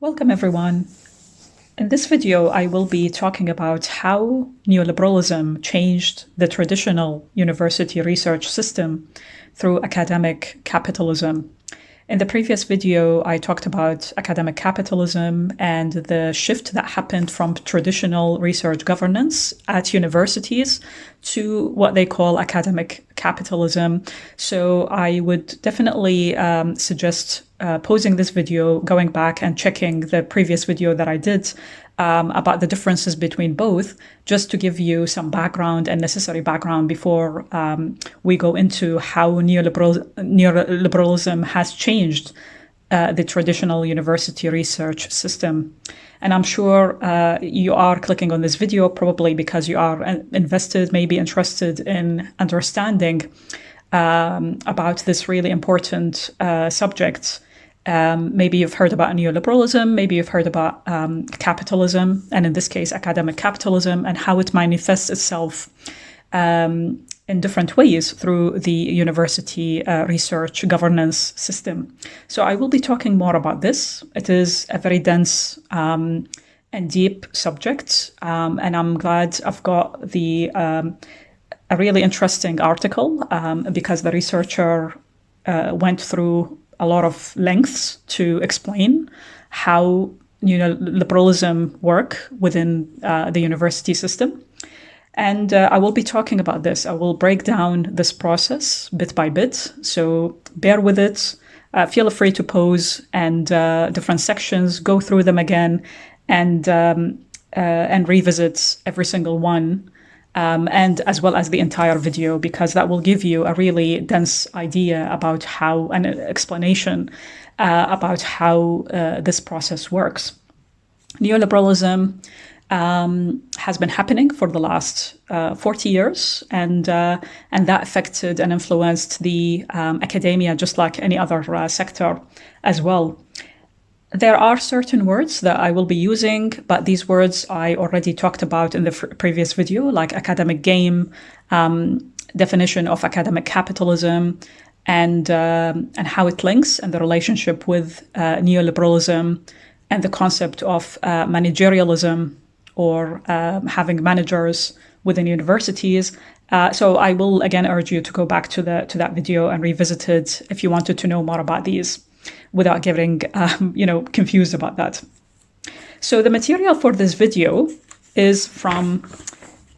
Welcome, everyone. In this video, I will be talking about how neoliberalism changed the traditional university research system through academic capitalism. In the previous video, I talked about academic capitalism and the shift that happened from traditional research governance at universities to what they call academic capitalism. So I would definitely suggest pausing this video, going back and checking the previous video that I did about the differences between both, just to give you some background and necessary background before we go into how neoliberalism has changed the traditional university research system. And I'm sure you are clicking on this video probably because you are invested, maybe interested in understanding about this really important subject. Maybe you've heard about neoliberalism, maybe you've heard about capitalism, and in this case, academic capitalism, and how it manifests itself in different ways through the university research governance system. So I will be talking more about this. It is a very dense and deep subject, and I'm glad I've got a really interesting article because the researcher went through a lot of lengths to explain how neoliberalism work within the university system. And I will be talking about this. I will break down this process bit by bit. So bear with it. Feel free to pause and different sections, go through them again and revisit every single one. And as well as the entire video, because that will give you a really dense idea about how, an explanation about how this process works. Neoliberalism has been happening for the last 40 years, and that affected and influenced the academia just like any other sector as well. There are certain words that I will be using, but these words I already talked about in the previous video, like academic game, definition of academic capitalism, and how it links and the relationship with neoliberalism and the concept of managerialism or having managers within universities. So I will again urge you to go back to that video and revisit it if you wanted to know more about these, without getting, confused about that. So the material for this video is from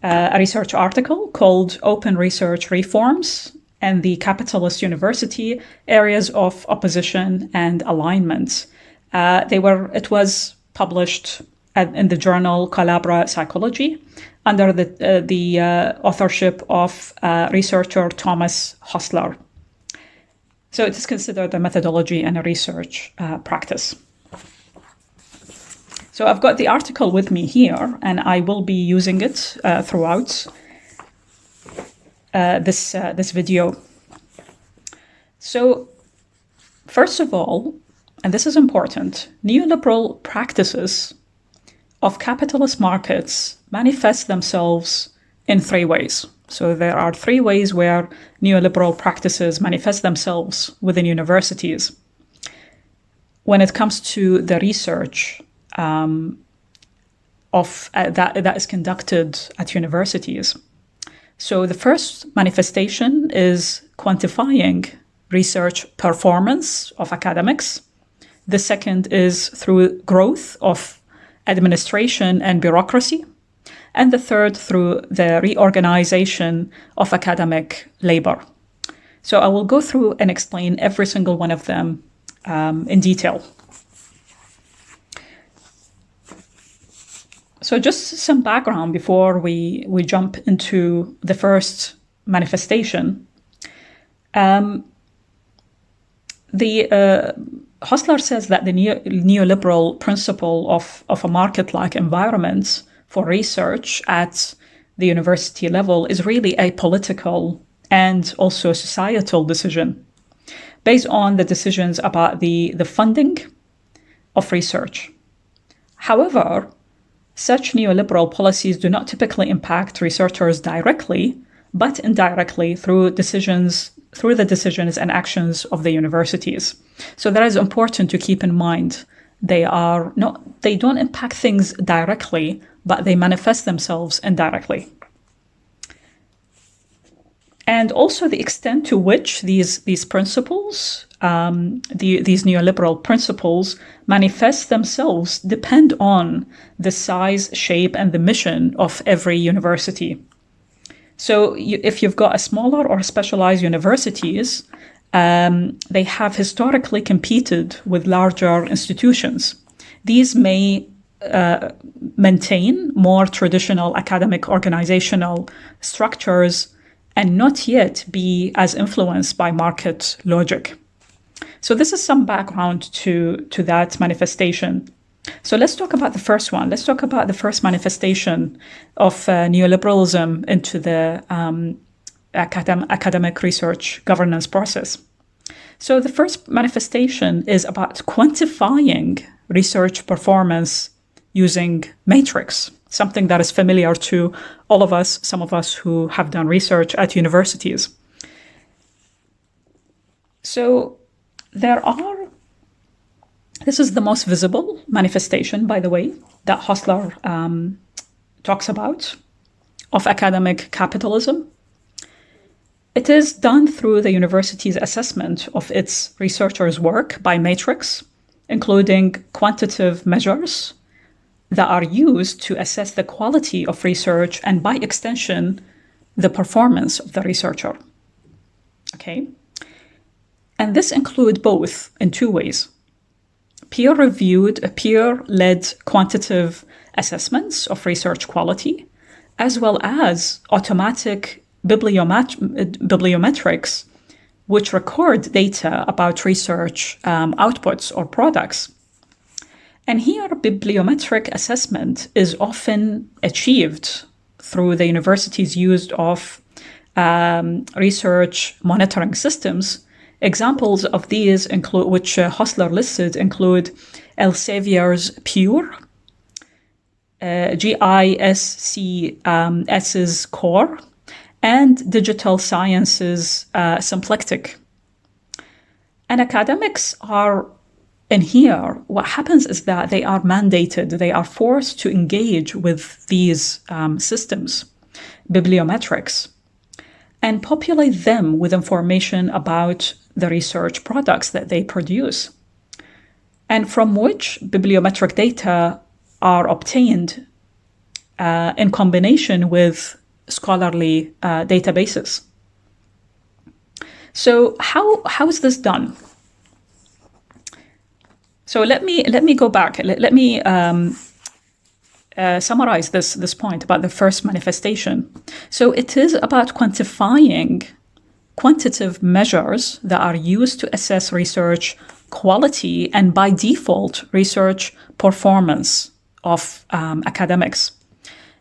a research article called Open Research Reforms and the Capitalist University Areas of Opposition and Alignment. It was published in the journal Collabora Psychology under the authorship of researcher Thomas Hostler. So it is considered a methodology and a research practice. So I've got the article with me here, and I will be using it throughout this video. So first of all, and this is important, neoliberal practices of capitalist markets manifest themselves in three ways. So there are three ways where neoliberal practices manifest themselves within universities. When it comes to the research that is conducted at universities. So the first manifestation is quantifying research performance of academics. The second is through growth of administration and bureaucracy. And the third through the reorganization of academic labor. So I will go through and explain every single one of them in detail. So just some background before we jump into the first manifestation. Hostler says that the neoliberal principle of a market-like environment for research at the university level is really a political and also societal decision based on the decisions about the funding of research. However, such neoliberal policies do not typically impact researchers directly, but indirectly through the decisions and actions of the universities. So that is important to keep in mind They don't impact things directly, but they manifest themselves indirectly. And also the extent to which these principles, these neoliberal principles, manifest themselves depend on the size, shape, and the mission of every university. So if you've got a smaller or specialized universities, they have historically competed with larger institutions. These may maintain more traditional academic organizational structures and not yet be as influenced by market logic. So this is some background to that manifestation. So let's talk about the first one. Let's talk about the first manifestation of neoliberalism into the academic research governance process. So the first manifestation is about quantifying research performance using matrix, something that is familiar to all of us, some of us who have done research at universities. So this is the most visible manifestation, by the way, that Hostler talks about, of academic capitalism. It is done through the university's assessment of its researchers' work by matrix, including quantitative measures that are used to assess the quality of research and, by extension, the performance of the researcher. Okay? And this includes both in two ways: peer-reviewed, peer-led quantitative assessments of research quality, as well as automatic bibliometrics, which record data about research outputs or products. And here, bibliometric assessment is often achieved through the university's use of research monitoring systems. Examples of these include, which Hostler listed, include Elsevier's Pure, GISCS's Core, and Digital Sciences Symplectic. And academics are in here. What happens is that they are mandated, they are forced to engage with these systems, bibliometrics, and populate them with information about the research products that they produce, and from which bibliometric data are obtained in combination with scholarly databases. So how is this done? So let me go back. Let me summarize this point about the first manifestation. So it is about quantifying quantitative measures that are used to assess research quality and, by default, research performance of academics.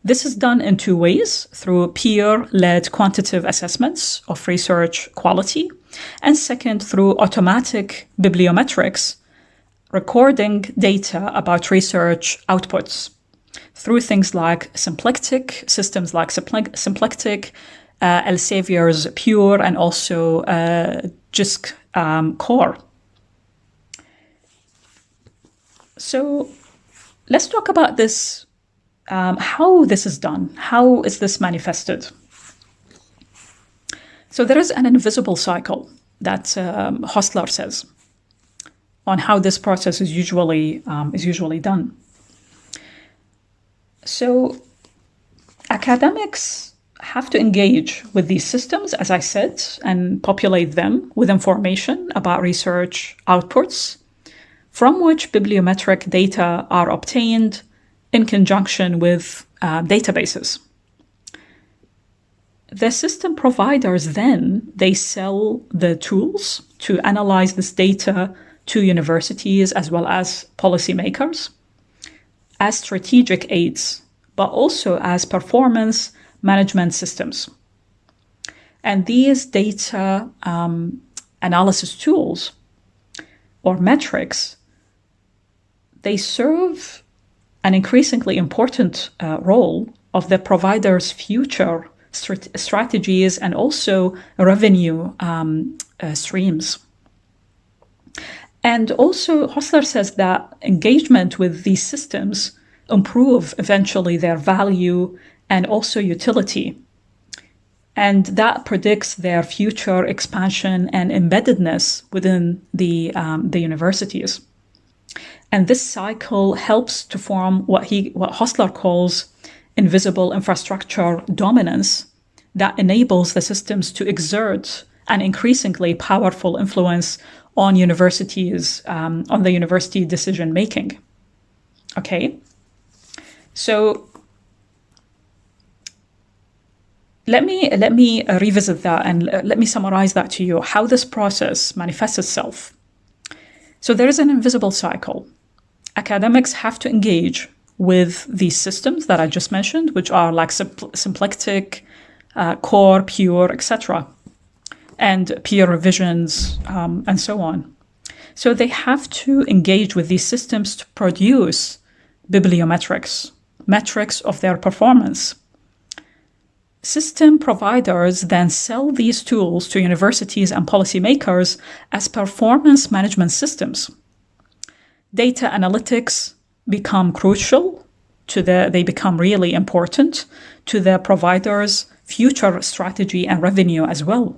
This is done in two ways: through peer-led quantitative assessments of research quality, and second, through automatic bibliometrics, recording data about research outputs through things like systems like Symplectic, Elsevier's Pure, and also JISC Core. So let's talk about this, how this is done. How is this manifested? So there is an invisible cycle that Hostler says on how this process is usually done. So academics have to engage with these systems, as I said, and populate them with information about research outputs, from which bibliometric data are obtained in conjunction with databases. The system providers then, they sell the tools to analyze this data to universities as well as policymakers as strategic aids, but also as performance management systems. And these data analysis tools or metrics, they serve an increasingly important role of the provider's future strategies and also revenue streams. And also, Hostler says that engagement with these systems improve eventually their value and also utility. And that predicts their future expansion and embeddedness within the universities. And this cycle helps to form what Hostler calls invisible infrastructure dominance that enables the systems to exert an increasingly powerful influence on universities, on the university decision making. Okay, so let me revisit that and let me summarize that to you, how this process manifests itself. So there is an invisible cycle. Academics have to engage with these systems that I just mentioned, which are like symplectic, core, pure, etc., and peer revisions, and so on. So they have to engage with these systems to produce bibliometrics, metrics of their performance. System providers then sell these tools to universities and policymakers as performance management systems. Data analytics become crucial they become really important to the provider's future strategy and revenue as well.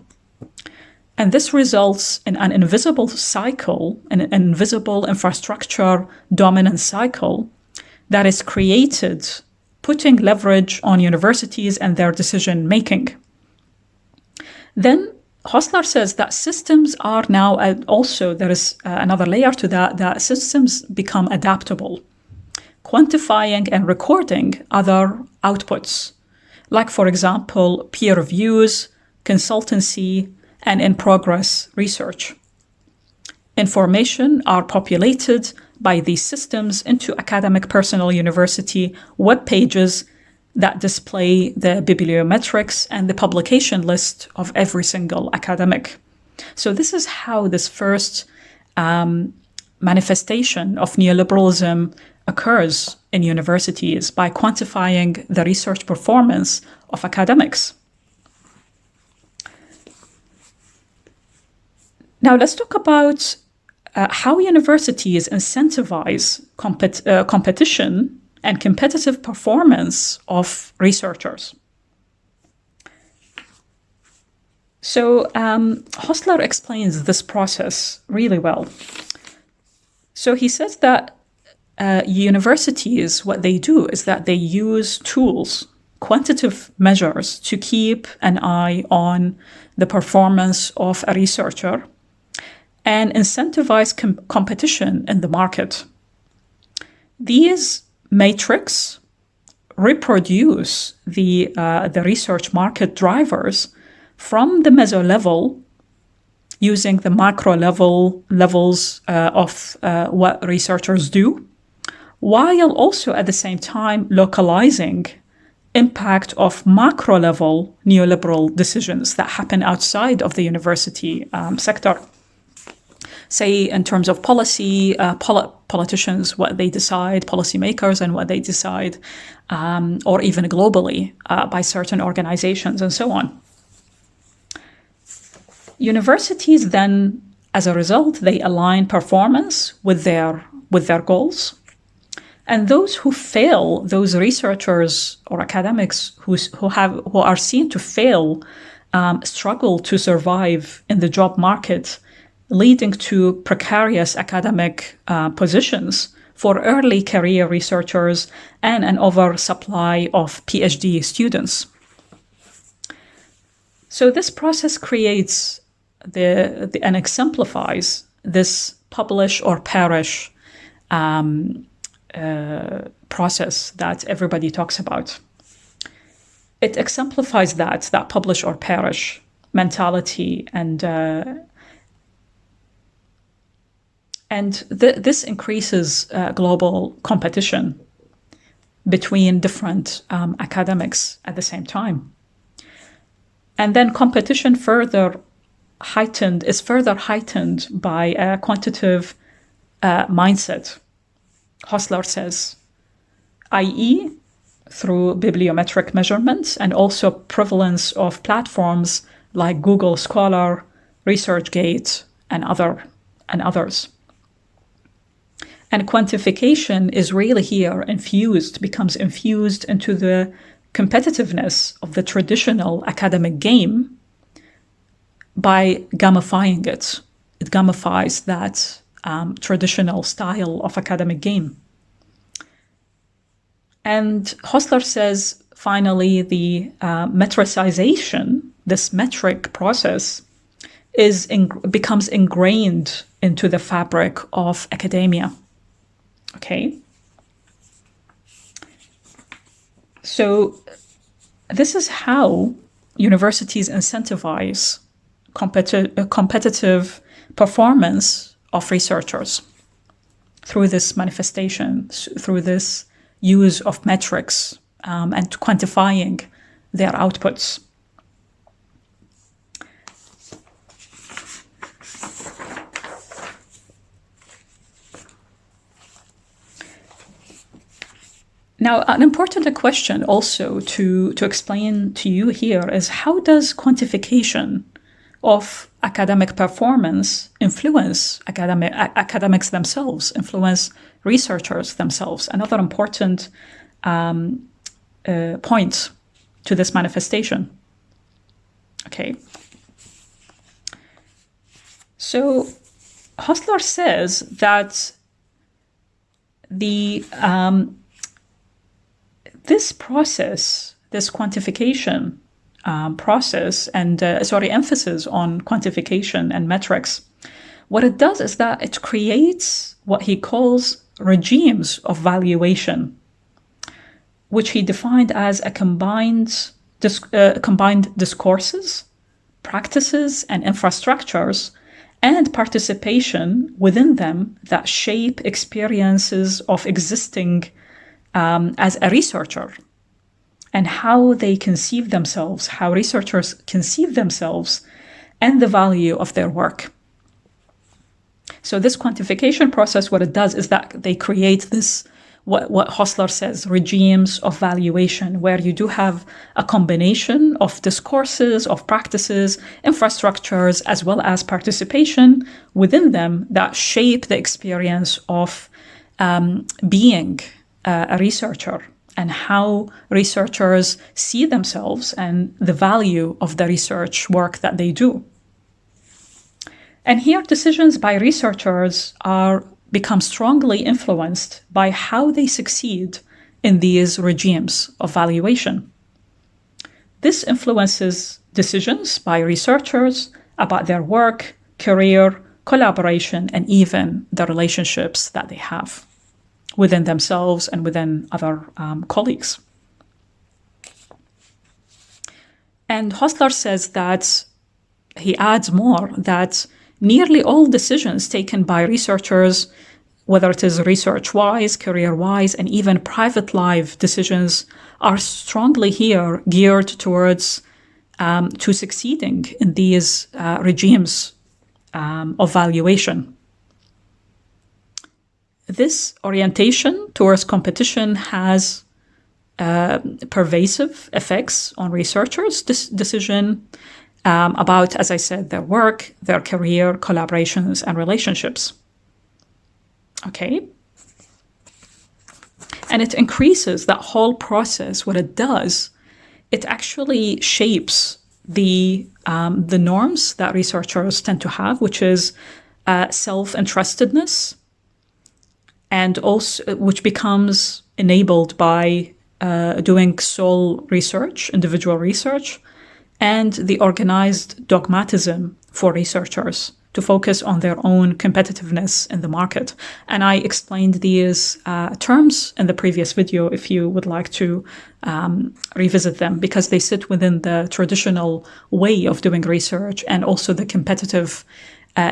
And this results in an invisible cycle, an invisible infrastructure dominance cycle that is created, putting leverage on universities and their decision making. Then Hostler says that systems are now also, there is another layer to that systems become adaptable, quantifying and recording other outputs, like, for example, peer reviews, consultancy, and in-progress research. Information are populated by these systems into academic personal university web pages that display the bibliometrics and the publication list of every single academic. So this is how this first manifestation of neoliberalism occurs in universities, by quantifying the research performance of academics. Now let's talk about how universities incentivize competition and competitive performance of researchers. So Hostler explains this process really well. So he says that universities, what they do is that they use tools, quantitative measures, to keep an eye on the performance of a researcher and incentivize competition in the market. These metrics reproduce the research market drivers from the meso level, using the macro levels of what researchers do, while also at the same time localizing impact of macro level neoliberal decisions that happen outside of the university sector. Say in terms of policy, politicians, what they decide, policymakers and what they decide, or even globally by certain organizations and so on. Universities then, as a result, they align performance with their goals. And those who fail, those researchers or academics who are seen to fail, struggle to survive in the job market, leading to precarious academic positions for early career researchers and an oversupply of PhD students. So this process creates and exemplifies this publish or perish process that everybody talks about. It exemplifies that publish or perish mentality, and this increases global competition between different academics at the same time. And then competition is further heightened by a quantitative mindset, Hostler says, i.e., through bibliometric measurements and also prevalence of platforms like Google Scholar, ResearchGate, and others. And quantification is really here becomes infused into the competitiveness of the traditional academic game by gamifying it. It gamifies that traditional style of academic game. And Hostler says, finally, the metricization, this metric process, becomes ingrained into the fabric of academia. Okay. So this is how universities incentivize competitive performance of researchers through this manifestation, through this use of metrics and quantifying their outputs. Now, an important question also to explain to you here is, how does quantification of academic performance influence academics themselves, influence researchers themselves? Another important point to this manifestation. Okay. So Hostler says that this process, this quantification process, and emphasis on quantification and metrics, what it does is that it creates what he calls regimes of valuation, which he defined as a combined discourses, practices, and infrastructures, and participation within them that shape experiences of existing as a researcher, and how they conceive themselves, how researchers conceive themselves, and the value of their work. So this quantification process, what it does is that they create this, what Hostler says, regimes of valuation, where you do have a combination of discourses, of practices, infrastructures, as well as participation within them that shape the experience of being a researcher, and how researchers see themselves and the value of the research work that they do. And here decisions by researchers become strongly influenced by how they succeed in these regimes of valuation. This influences decisions by researchers about their work, career, collaboration, and even the relationships that they have within themselves and within other colleagues. And Hostler says that, he adds more, that nearly all decisions taken by researchers, whether it is research-wise, career-wise, and even private life decisions, are strongly here geared towards to succeeding in these regimes of valuation. This orientation towards competition has pervasive effects on researchers' decision about, as I said, their work, their career, collaborations, and relationships. Okay? And it increases that whole process. What it does, it actually shapes the norms that researchers tend to have, which is self-interestedness, and also which becomes enabled by doing sole research, individual research, and the organized dogmatism for researchers to focus on their own competitiveness in the market. And I explained these terms in the previous video if you would like to revisit them, because they sit within the traditional way of doing research and also the competitive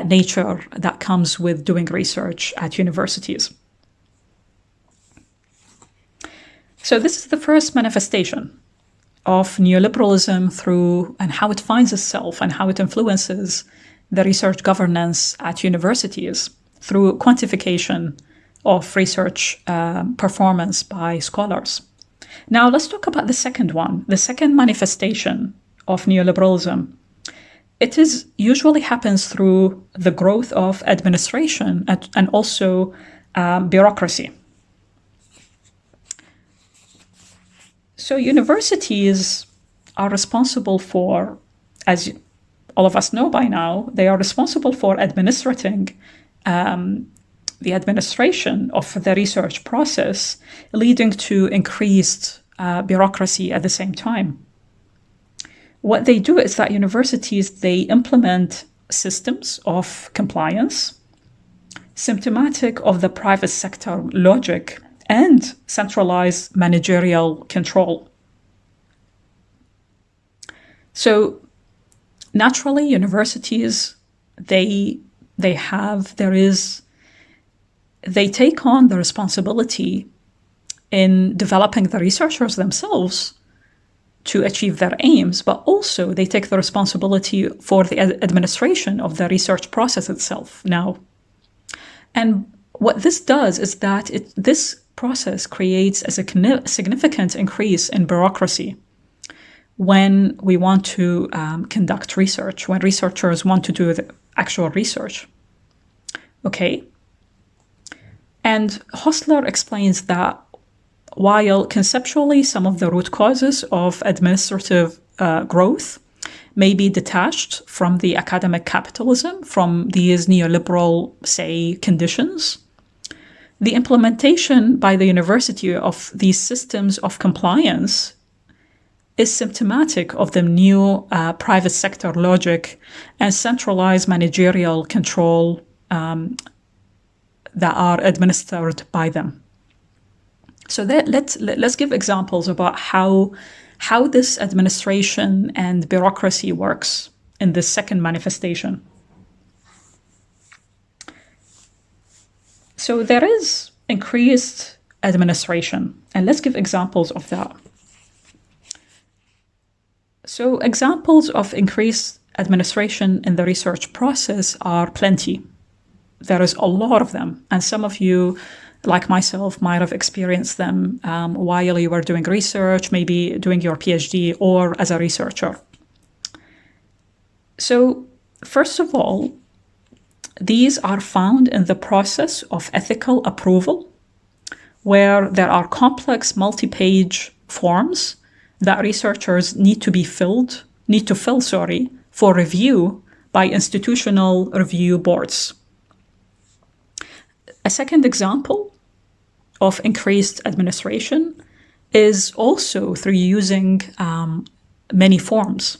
nature that comes with doing research at universities. So this is the first manifestation of neoliberalism through and how it finds itself and how it influences the research governance at universities through quantification of research performance by scholars. Now let's talk about the second one, the second manifestation of neoliberalism. It usually happens through the growth of administration and also bureaucracy. So universities are responsible for, as all of us know by now, they are responsible for administrating the administration of the research process, leading to increased bureaucracy at the same time. What they do is that universities, they implement systems of compliance, symptomatic of the private sector logic, and centralized managerial control. So naturally, universities, they take on the responsibility in developing the researchers themselves to achieve their aims, but also they take the responsibility for the administration of the research process itself now. And what this does is that this process creates a significant increase in bureaucracy when we want to conduct research, when researchers want to do the actual research. Okay. And Hostler explains that while conceptually some of the root causes of administrative growth may be detached from the academic capitalism, from these neoliberal, say, conditions, the implementation by the university of these systems of compliance is symptomatic of the new private sector logic and centralized managerial control that are administered by them. So let's give examples about how this administration and bureaucracy works in this second manifestation. So there is increased administration, and let's give examples of that. So examples of increased administration in the research process are plenty. There is a lot of them, and some of you, like myself, might have experienced them while you were doing research, maybe doing your PhD or as a researcher. So first of all, these are found in the process of ethical approval, where there are complex multi-page forms that researchers need to fill for review by institutional review boards. A second example of increased administration is also through using many forms.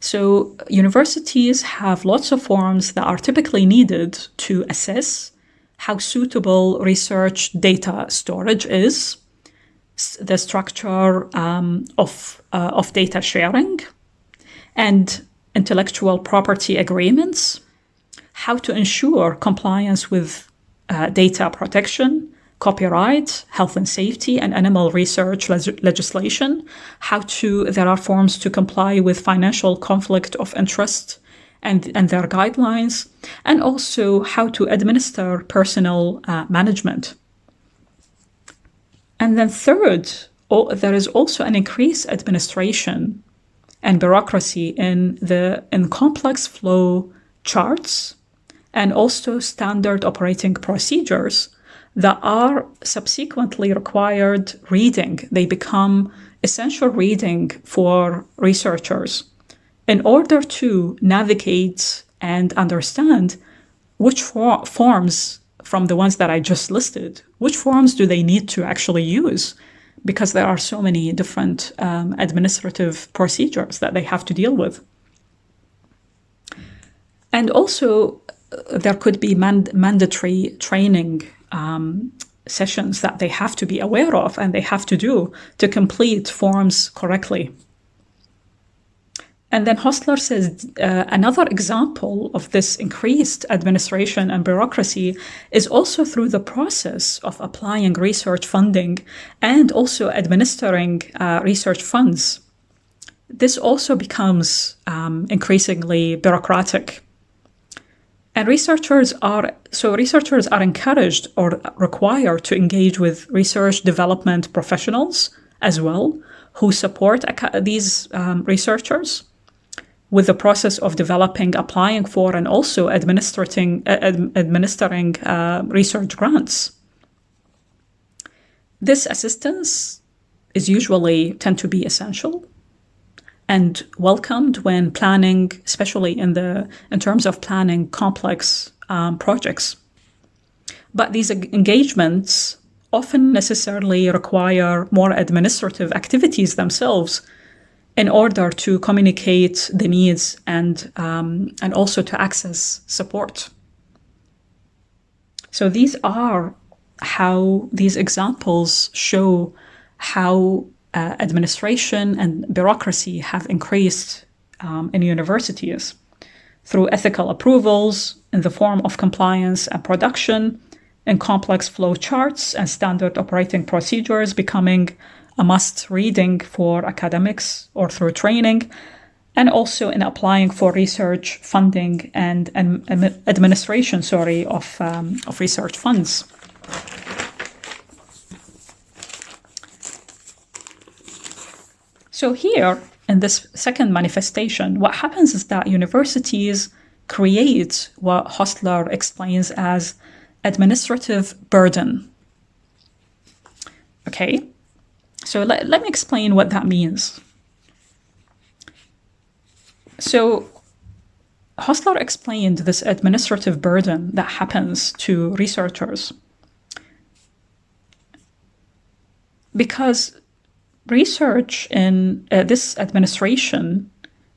So universities have lots of forms that are typically needed to assess how suitable research data storage is, the structure of data sharing, and intellectual property agreements, how to ensure compliance with data protection, copyright, health and safety, and animal research legislation, there are forms to comply with financial conflict of interest and their guidelines, and also how to administer personnel management. And then third, there is also an increased administration and bureaucracy in complex flow charts and also standard operating procedures that are subsequently required reading. They become essential reading for researchers in order to navigate and understand which forms from the ones that I just listed, which forms do they need to actually use, because there are so many different administrative procedures that they have to deal with. And also, there could be mandatory training sessions that they have to be aware of and they have to do to complete forms correctly. And then Hostler says another example of this increased administration and bureaucracy is also through the process of applying research funding and also administering research funds. This also becomes increasingly bureaucratic. And researchers are encouraged or required to engage with research development professionals as well, who support these researchers. with the process of developing, applying for, and also administering research grants. This assistance is usually tend to be essential and welcomed when planning, especially in terms of planning complex projects. But these engagements often necessarily require more administrative activities themselves in order to communicate the needs and also to access support. So these are how these examples show how administration and bureaucracy have increased in universities through ethical approvals in the form of compliance and production, in complex flow charts and standard operating procedures becoming a must reading for academics or through training, and also in applying for research funding and administration, of research funds. So here, in this second manifestation, what happens is that universities create what Hostler explains as administrative burden. Okay, so let me explain what that means. So Hostler explained this administrative burden that happens to researchers because research in this administration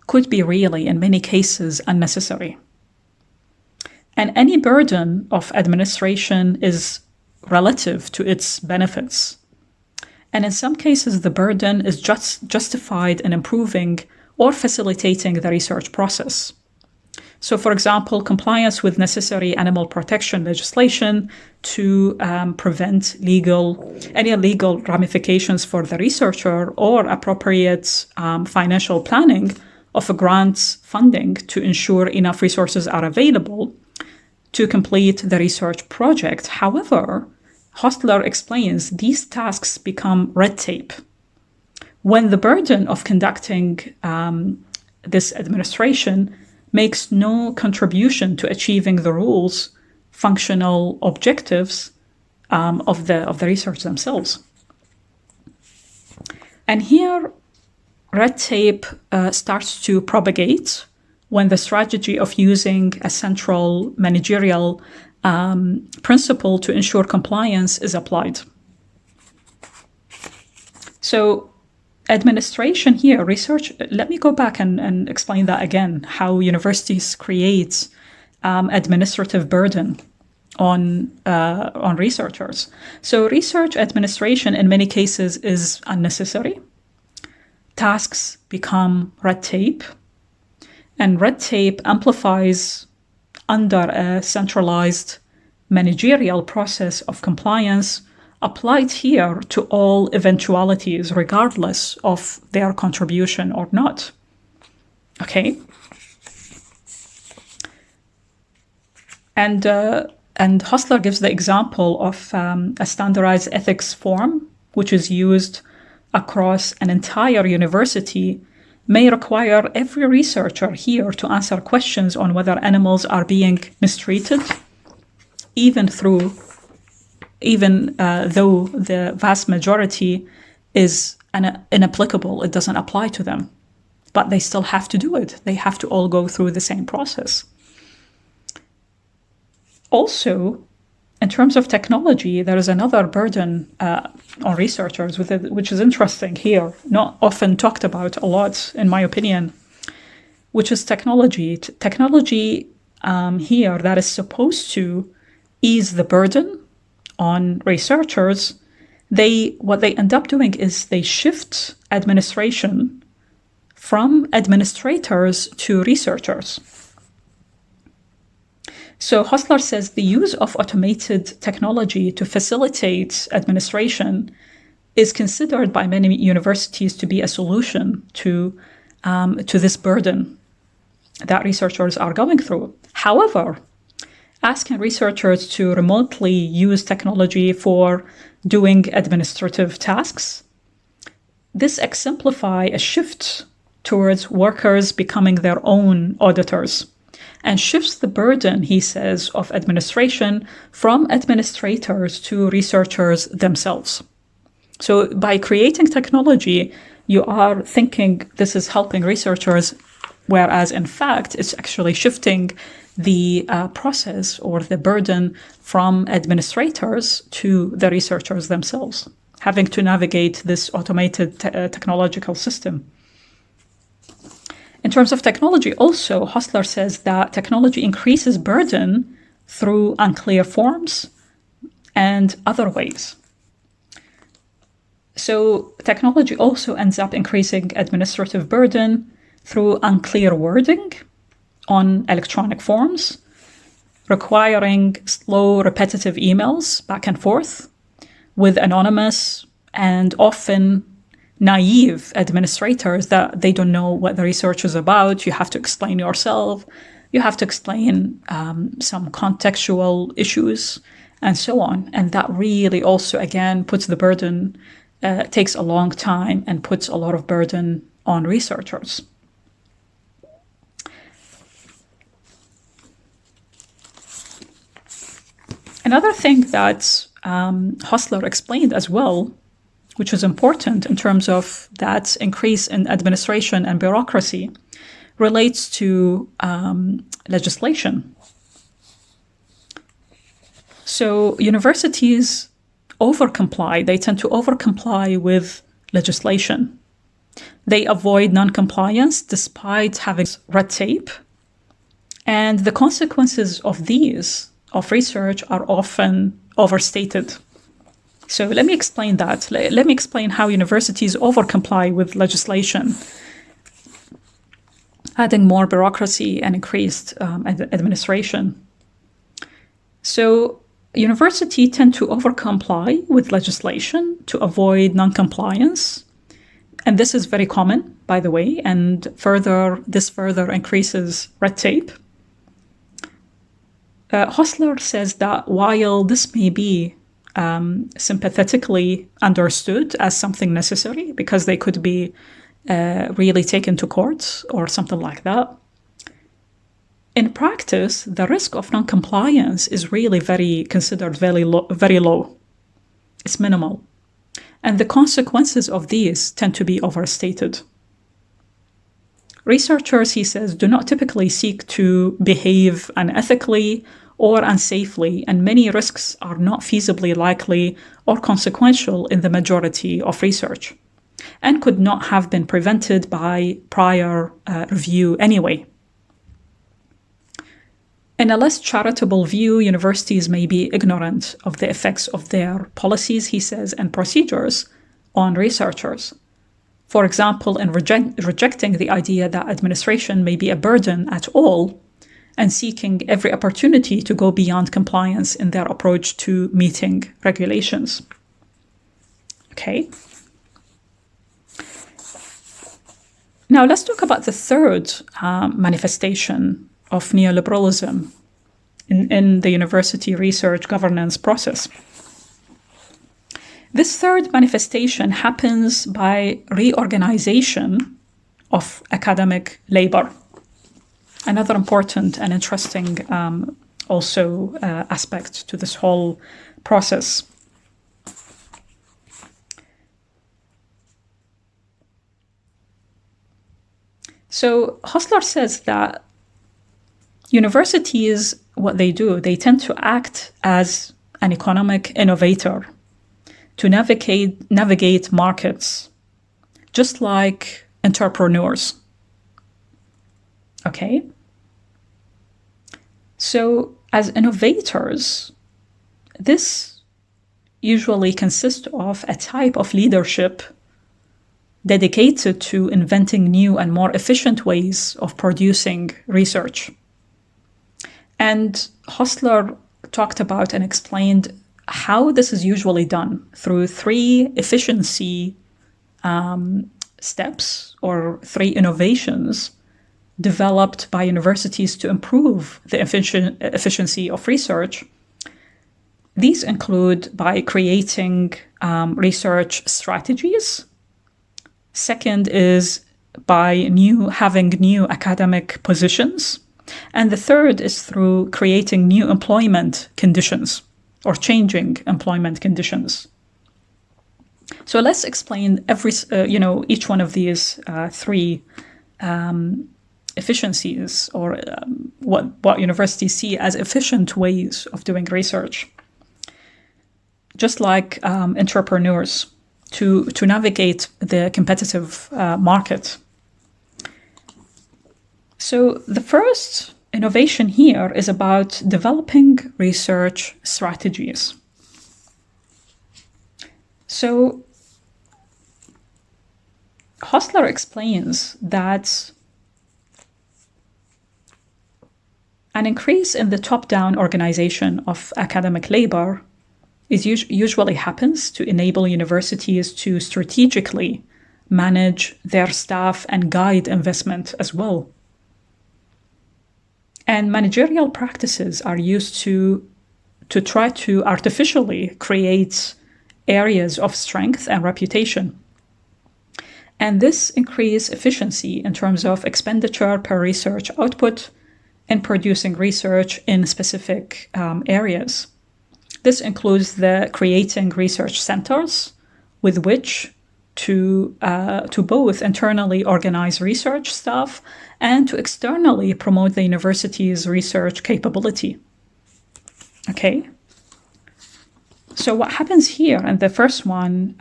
could be really, in many cases, unnecessary. And any burden of administration is relative to its benefits. And in some cases, the burden is justified in improving or facilitating the research process. So, for example, compliance with necessary animal protection legislation to prevent any legal ramifications for the researcher, or appropriate financial planning of a grant's funding to ensure enough resources are available to complete the research project. However, Hostler explains these tasks become red tape when the burden of conducting this administration makes no contribution to achieving the rules, functional objectives of the research themselves. And here, red tape starts to propagate when the strategy of using a central managerial principle to ensure compliance is applied. So administration here, research, let me go back and explain that again, how universities create administrative burden on researchers. So research administration in many cases is unnecessary. Tasks become red tape, and red tape amplifies under a centralized managerial process of compliance applied here to all eventualities, regardless of their contribution or not. Okay. And Hostler gives the example of a standardized ethics form, which is used across an entire university, may require every researcher here to answer questions on whether animals are being mistreated, even though the vast majority is inapplicable, it doesn't apply to them. But they still have to do it. They have to all go through the same process. Also, in terms of technology, there is another burden on researchers, which is interesting here, not often talked about a lot, in my opinion, which is technology. Technology here that is supposed to ease the burden on researchers, what they end up doing is they shift administration from administrators to researchers. So Hostler says the use of automated technology to facilitate administration is considered by many universities to be a solution to this burden that researchers are going through. However, asking researchers to remotely use technology for doing administrative tasks, this exemplifies a shift towards workers becoming their own auditors, and shifts the burden, he says, of administration from administrators to researchers themselves. So by creating technology, you are thinking this is helping researchers, whereas in fact, it's actually shifting the process or the burden from administrators to the researchers themselves, having to navigate this automated technological system. In terms of technology, also, Hostler says that technology increases burden through unclear forms and other ways. So technology also ends up increasing administrative burden through unclear wording on electronic forms, requiring slow, repetitive emails back and forth with anonymous and often naive administrators that they don't know what the research is about. You have to explain yourself. You have to explain some contextual issues and so on. And that really also, again, puts the burden, takes a long time and puts a lot of burden on researchers. Another thing that Hostler explained as well, which is important in terms of that increase in administration and bureaucracy, relates to legislation. So universities they tend to overcomply with legislation. They avoid non-compliance despite having red tape. And the consequences of research are often overstated. So let me explain that. Let me explain how universities overcomply with legislation, adding more bureaucracy and increased administration. So universities tend to overcomply with legislation to avoid non-compliance. And this is very common, by the way, and this further increases red tape. Hostler says that while this may be sympathetically understood as something necessary because they could be really taken to court or something like that, in practice, the risk of non-compliance is really considered very low. It's minimal. And the consequences of these tend to be overstated. Researchers, he says, do not typically seek to behave unethically or unsafely, and many risks are not feasibly likely or consequential in the majority of research, and could not have been prevented by prior review anyway. In a less charitable view, universities may be ignorant of the effects of their policies, he says, and procedures on researchers. For example, in rejecting the idea that administration may be a burden at all, and seeking every opportunity to go beyond compliance in their approach to meeting regulations. Okay. Now let's talk about the third manifestation of neoliberalism in the university research governance process. This third manifestation happens by reorganization of academic labor. Another important and interesting aspect to this whole process. So Hostler says that universities, what they do, they tend to act as an economic innovator to navigate markets, just like entrepreneurs. Okay? So as innovators, this usually consists of a type of leadership dedicated to inventing new and more efficient ways of producing research. And Hostler talked about and explained how this is usually done through three efficiency steps or three innovations developed by universities to improve the efficiency of research. These include by creating research strategies. Second is by having new academic positions. And the third is through creating new employment conditions or changing employment conditions. So let's explain each one of these three efficiencies, or what universities see as efficient ways of doing research. Just like entrepreneurs, to navigate the competitive market. So the first innovation here is about developing research strategies. So Hostler explains that an increase in the top-down organization of academic labor usually happens to enable universities to strategically manage their staff and guide investment as well. And managerial practices are used to try to artificially create areas of strength and reputation. And this increases efficiency in terms of expenditure per research output and producing research in specific areas. This includes the creating research centers with which to both internally organize research staff and to externally promote the university's research capability. Okay. So what happens here, and the first one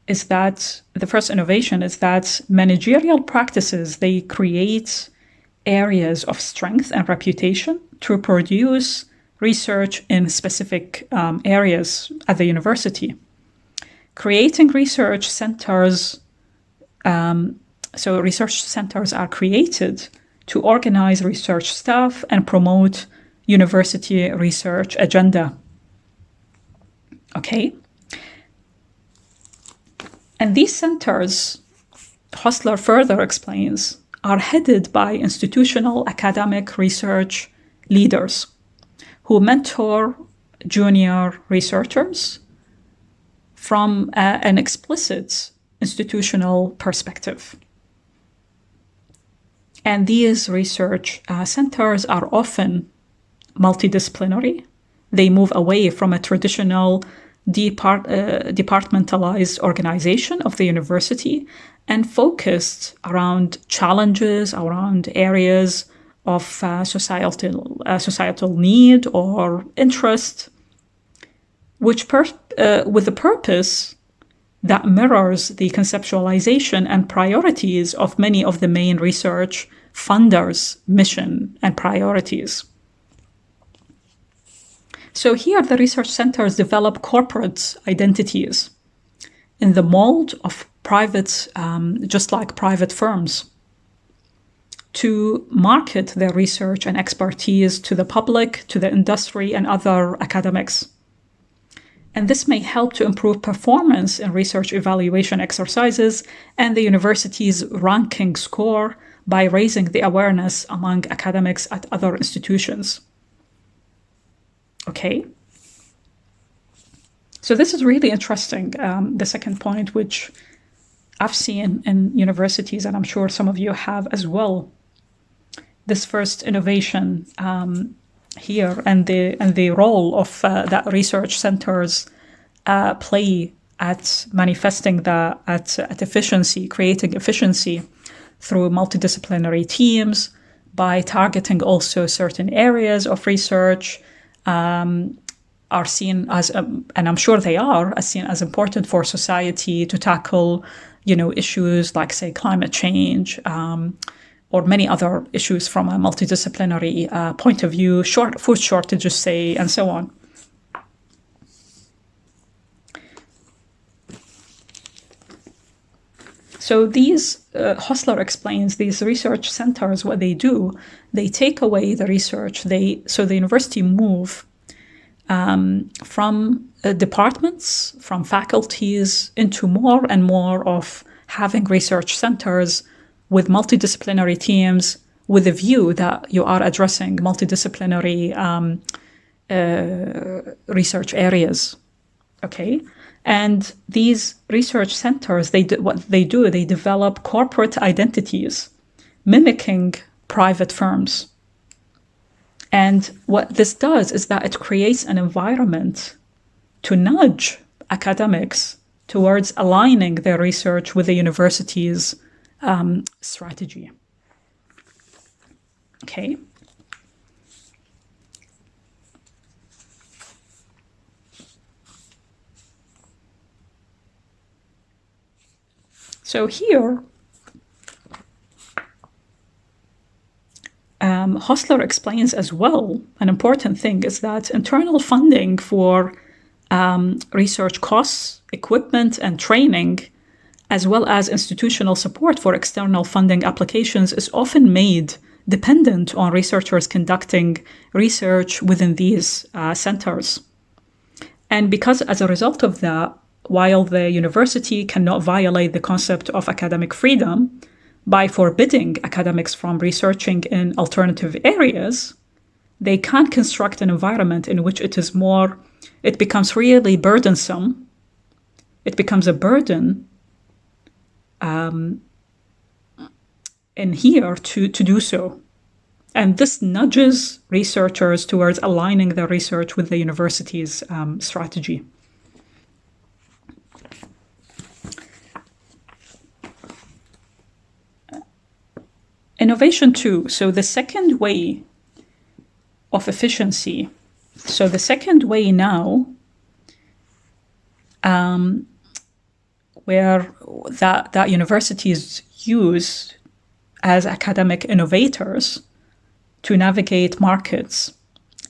is that the first innovation is that managerial practices, they create areas of strength and reputation to produce research in specific areas at the university. Creating research centers, so research centers are created to organize research staff and promote university research agenda. Okay. And these centers, Hostler further explains, are headed by institutional academic research leaders who mentor junior researchers from an explicit institutional perspective. And these research centers are often multidisciplinary. They move away from a traditional departmentalized organization of the university and focused around challenges, around areas of societal need or interest, which with the purpose that mirrors the conceptualization and priorities of many of the main research funders' mission and priorities. So here the research centers develop corporate identities in the mold of private, just like private firms, to market their research and expertise to the public, to the industry, and other academics. And this may help to improve performance in research evaluation exercises and the university's ranking score by raising the awareness among academics at other institutions. Okay. So this is really interesting. The second point, which I've seen in universities, and I'm sure some of you have as well, this first innovation here and the role of that research centers play at manifesting at efficiency, creating efficiency through multidisciplinary teams by targeting also certain areas of research. Are seen as, and I'm sure they are seen as important for society to tackle, issues like, say, climate change, or many other issues from a multidisciplinary point of view, food shortages, say, and so on. So these, Hostler explains, these research centers, what they do, they take away the research. So the university move from departments, from faculties, into more and more of having research centers with multidisciplinary teams, with a view that you are addressing multidisciplinary research areas. Okay, And these research centers, they develop corporate identities, mimicking private firms. And what this does is that it creates an environment to nudge academics towards aligning their research with the university's strategy. Okay. So here, Hostler explains as well, an important thing is that internal funding for research costs, equipment, and training, as well as institutional support for external funding applications, is often made dependent on researchers conducting research within these centers. And because as a result of that, while the university cannot violate the concept of academic freedom by forbidding academics from researching in alternative areas, they can construct an environment in which it becomes really burdensome. It becomes a burden in here to do so. And this nudges researchers towards aligning their research with the university's strategy. Innovation 2. So the second way of efficiency. So the second way now, where that universities use as academic innovators to navigate markets,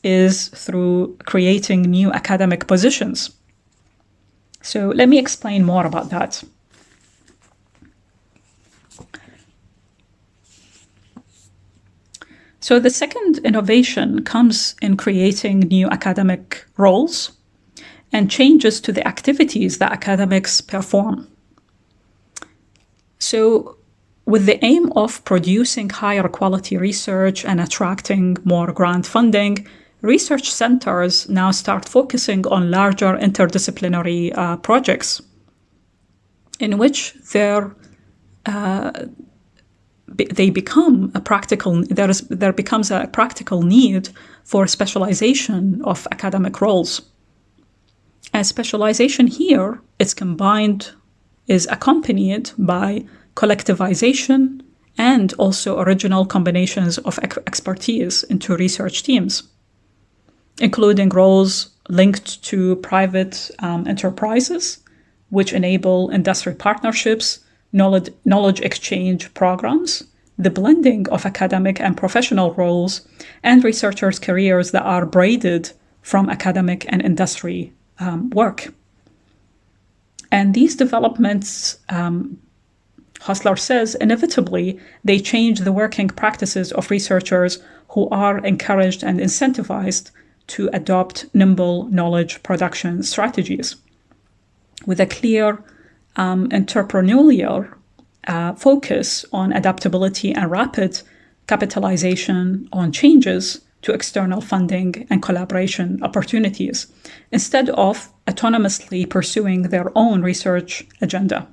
is through creating new academic positions. So let me explain more about that. So the second innovation comes in creating new academic roles and changes to the activities that academics perform. So with the aim of producing higher quality research and attracting more grant funding, research centers now start focusing on larger interdisciplinary projects in which there becomes a practical need for specialization of academic roles. And specialization here is accompanied by collectivization and also original combinations of expertise into research teams, including roles linked to private enterprises, which enable industry partnerships, knowledge exchange programs, the blending of academic and professional roles, and researchers' careers that are braided from academic and industry work. And these developments, Hostler says, inevitably, they change the working practices of researchers who are encouraged and incentivized to adopt nimble knowledge production strategies with a clear entrepreneurial focus on adaptability and rapid capitalization on changes to external funding and collaboration opportunities, instead of autonomously pursuing their own research agenda.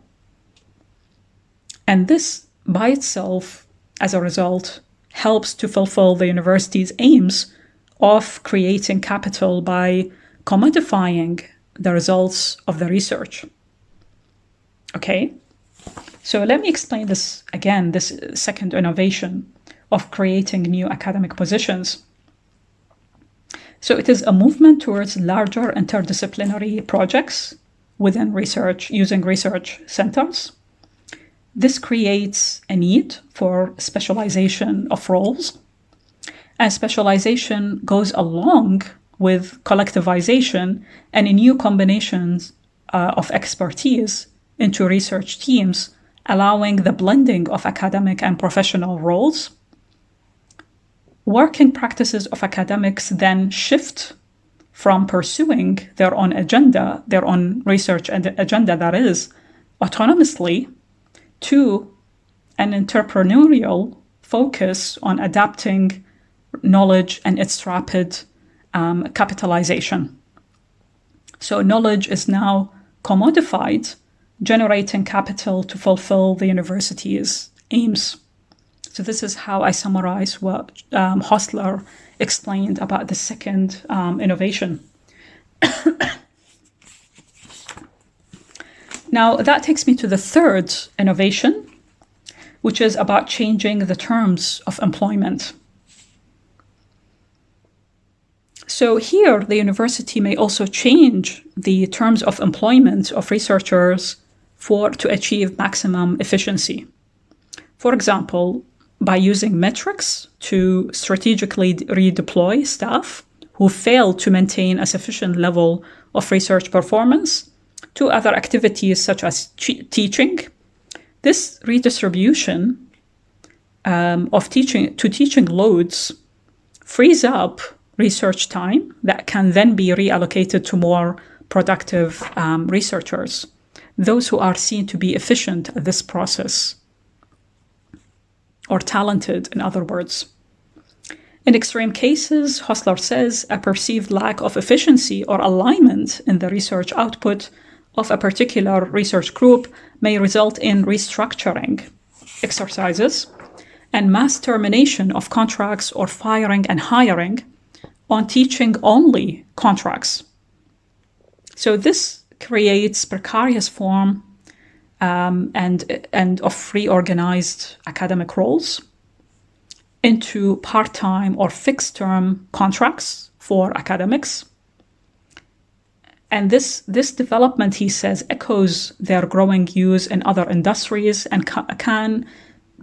And this, by itself, as a result, helps to fulfill the university's aims of creating capital by commodifying the results of the research. Okay, so let me explain this again, this second innovation of creating new academic positions. So it is a movement towards larger interdisciplinary projects within research, using research centers. This creates a need for specialization of roles, and specialization goes along with collectivization and new combinations of expertise into research teams, allowing the blending of academic and professional roles. Working practices of academics then shift from pursuing their own agenda, their own research agenda that is, autonomously, to an entrepreneurial focus on adapting knowledge and its rapid capitalization. So knowledge is now commodified, generating capital to fulfill the university's aims. So this is how I summarize what Hostler explained about the second innovation. Now, that takes me to the third innovation, which is about changing the terms of employment. So here, the university may also change the terms of employment of researchers to achieve maximum efficiency. For example, by using metrics to strategically redeploy staff who fail to maintain a sufficient level of research performance to other activities such as teaching. This redistribution of teaching loads frees up research time that can then be reallocated to more productive researchers, those who are seen to be efficient at this process, or talented, in other words. In extreme cases, Hostler says, a perceived lack of efficiency or alignment in the research output of a particular research group may result in restructuring exercises and mass termination of contracts or firing and hiring on teaching-only contracts. So this creates precarious form and of reorganized academic roles into part-time or fixed-term contracts for academics. And this development, he says, echoes their growing use in other industries and can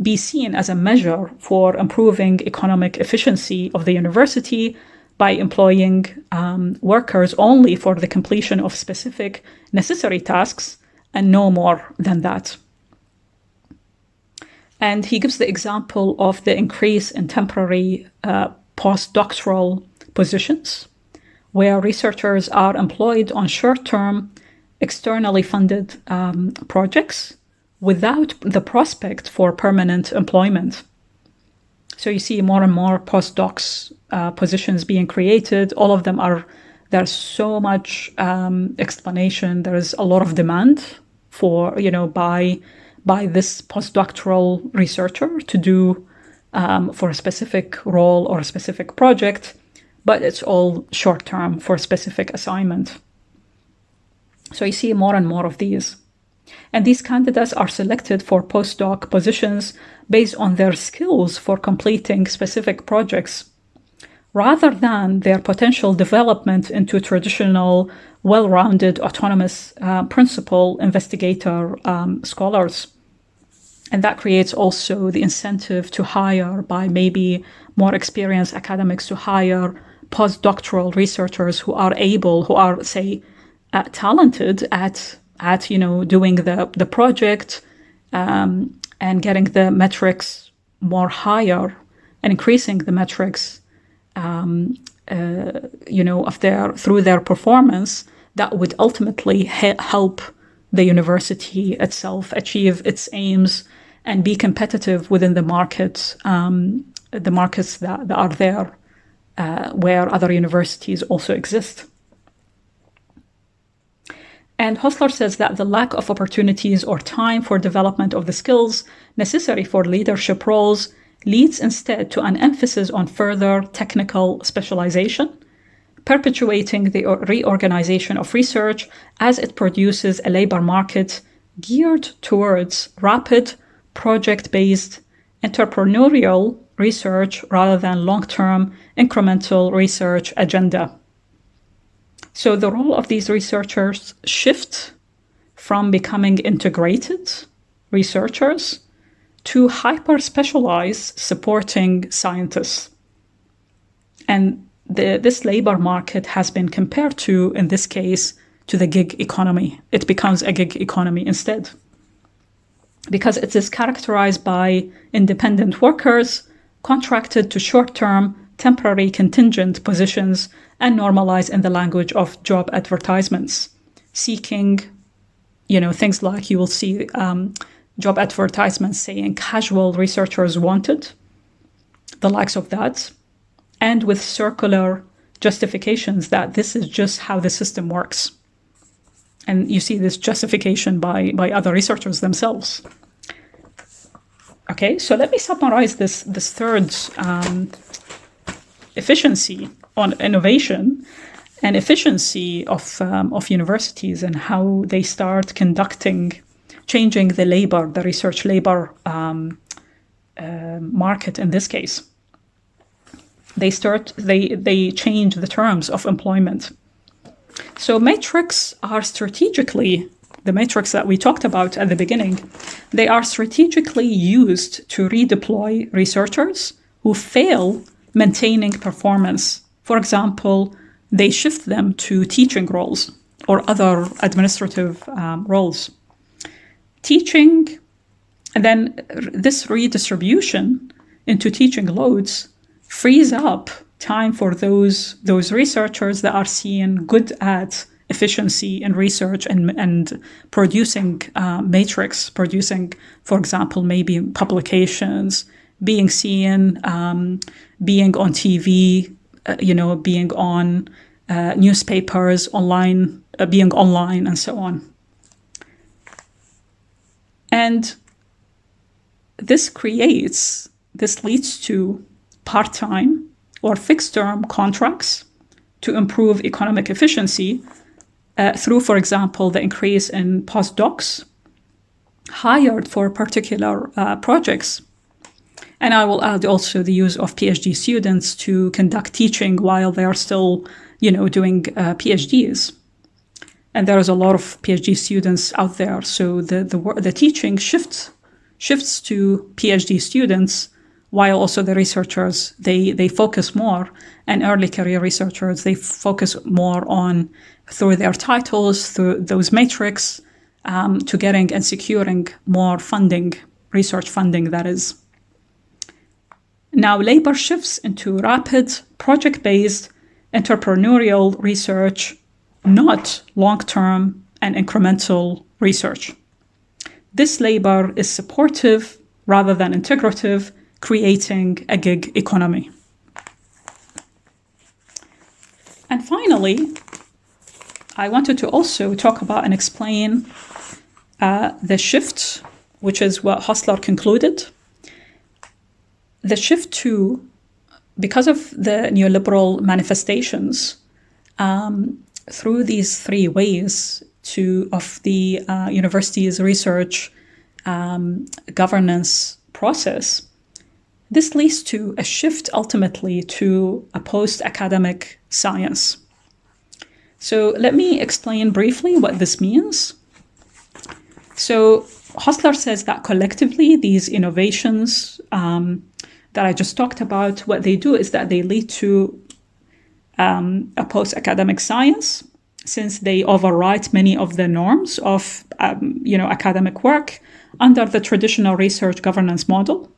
be seen as a measure for improving economic efficiency of the university by employing workers only for the completion of specific necessary tasks and no more than that. And he gives the example of the increase in temporary postdoctoral positions, where researchers are employed on short-term, externally funded projects without the prospect for permanent employment. So you see more and more postdocs positions being created. All of them there's so much explanation. There's a lot of demand for, by this postdoctoral researcher to do for a specific role or a specific project, but it's all short-term for a specific assignment. So you see more and more of these. And these candidates are selected for postdoc positions based on their skills for completing specific projects, rather than their potential development into traditional, well-rounded, autonomous principal investigator scholars. And that creates also the incentive to hire by maybe more experienced academics to hire postdoctoral researchers who are, say, talented at doing the project and getting the metrics more higher and increasing the metrics, through their performance, that would ultimately help the university itself achieve its aims and be competitive within the market, the markets that are there, where other universities also exist. And Hostler says that the lack of opportunities or time for development of the skills necessary for leadership roles leads instead to an emphasis on further technical specialization, perpetuating the reorganization of research as it produces a labor market geared towards rapid, project-based, entrepreneurial research rather than long-term incremental research agenda. So the role of these researchers shift from becoming integrated researchers to hyper-specialized supporting scientists. And this labor market has been compared to, in this case, to the gig economy. It becomes a gig economy instead, because it is characterized by independent workers contracted to short-term, temporary contingent positions and normalized in the language of job advertisements, seeking, things like you will see job advertisements saying casual researchers wanted, the likes of that, and with circular justifications that this is just how the system works. And you see this justification by other researchers themselves. Okay, so let me summarize this third efficiency on innovation and efficiency of universities and how they start changing the research labor market in this case. They change the terms of employment. So metrics are the metrics that we talked about at the beginning, they are strategically used to redeploy researchers who fail maintaining performance. For example, they shift them to teaching roles or other administrative roles. Teaching, and then this redistribution into teaching loads frees up time for those researchers that are seen good at efficiency in research and producing matrix, producing, for example, maybe publications, being seen, being on TV, being on newspapers, online, being online, and so on. And this leads to part-time or fixed-term contracts to improve economic efficiency through, for example, the increase in postdocs hired for particular projects. And I will add also the use of PhD students to conduct teaching while they are still, doing PhDs. And there is a lot of PhD students out there, so the teaching shifts to PhD students, while also the researchers they focus more, and early career researchers they focus more on through their titles, through those matrix, to getting and securing more funding, research funding that is. Now labor shifts into rapid project-based entrepreneurial research, not long-term and incremental research. This labor is supportive rather than integrative, creating a gig economy. And finally, I wanted to also talk about and explain the shift, which is what Hostler concluded. The shift to, because of the neoliberal manifestations, through these three ways of the university's research governance process, this leads to a shift ultimately to a post-academic science. So let me explain briefly what this means. So Hostler says that collectively these innovations that I just talked about, what they do is that they lead to a post-academic science, since they overwrite many of the norms of academic work under the traditional research governance model.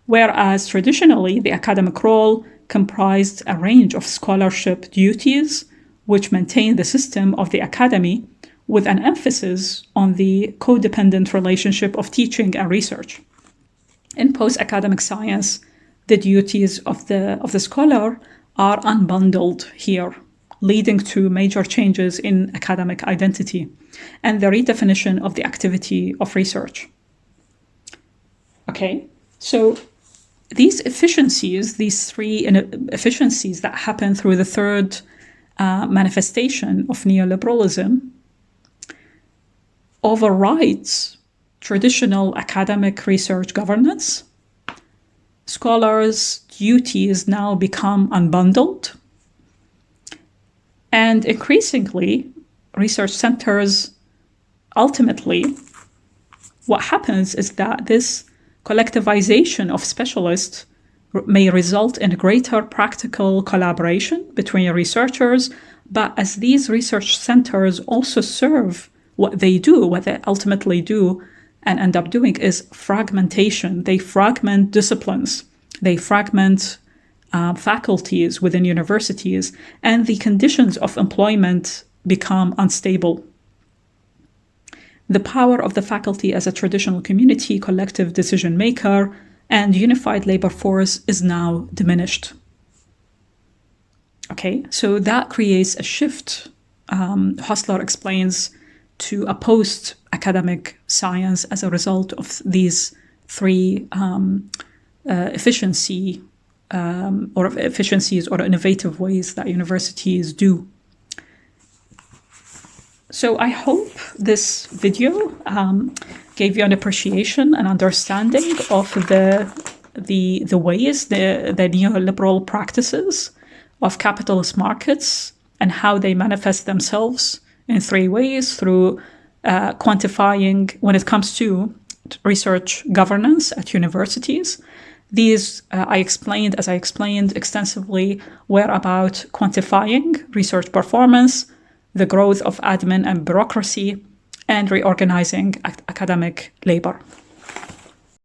Whereas traditionally, the academic role comprised a range of scholarship duties which maintain the system of the academy, with an emphasis on the codependent relationship of teaching and research. In post-academic science, the duties of the scholar are unbundled here, leading to major changes in academic identity and the redefinition of the activity of research. Okay, so these three efficiencies that happen through the third manifestation of neoliberalism overrides traditional academic research governance. Scholars' duties now become unbundled. And increasingly, research centers, ultimately, what happens is that this collectivization of specialists may result in greater practical collaboration between researchers, but as these research centers also serve what they ultimately do and end up doing is fragmentation. They fragment disciplines, they fragment faculties within universities, and the conditions of employment become unstable. The power of the faculty as a traditional community, collective decision maker, and unified labor force is now diminished. Okay, so that creates a shift Hostler explains to a post-academic science as a result of these three efficiencies or innovative ways that universities do. So I hope this video gave you an appreciation and understanding of the ways, the neoliberal practices of capitalist markets and how they manifest themselves in three ways: through quantifying, when it comes to research governance at universities. These, as I explained extensively, were about quantifying research performance, the growth of admin and bureaucracy, and reorganizing academic labor.